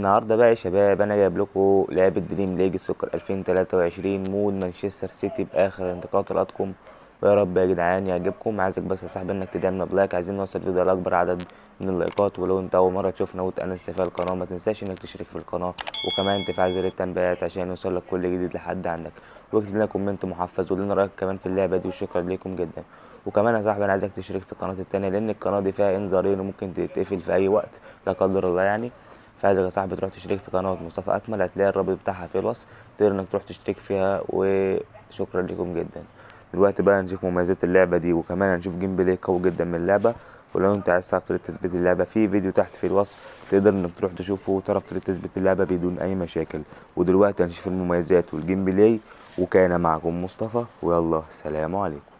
النهارده بقى يا شباب انا جايب لكم لعبه دريم ليج السكر 2023 مود مانشستر سيتي باخر انتقالاتكم. ويا رب يا جدعان يعجبكم. عايزك بس يا صاحبي انك تدعمنا بلايك، عايزين نوصل الفيديو لاكبر عدد من اللايكات. ولو انت اول مره تشوفنا وتأنست في القناه ما تنساش انك تشترك في القناه وكمان تفعل زر التنبيهات عشان يوصلك كل جديد لحد عندك. واكتب لنا كومنت محفز وقول لنا رايك كمان في اللعبه دي، وشكرا ليكم جدا. وكمان يا صاحبي انا عايزك تشترك في القناه التانية لان القناه دي فيها انذارين وممكن تتقفل في اي وقت لا قدر الله يعني. فعايزك يا صاحبي تروح تشترك في قناة مصطفى أكمل، هتلاقي الرابط بتاعها في الوصف، تقدر إنك تروح تشترك فيها. وشكرا لكم جدا. دلوقتي بقى نشوف مميزات اللعبة دي وكمان هنشوف جيم بلاي قوي جدا من اللعبة. ولو انت عايز تعرف طريقة تثبيت اللعبة في فيديو تحت في الوصف، تقدر انك تروح تشوفه وتعرف طريقة تثبيت اللعبة بدون أي مشاكل. ودلوقتي هنشوف المميزات والجيم بلاي. وكان معكم مصطفى، ويلا سلام عليكم.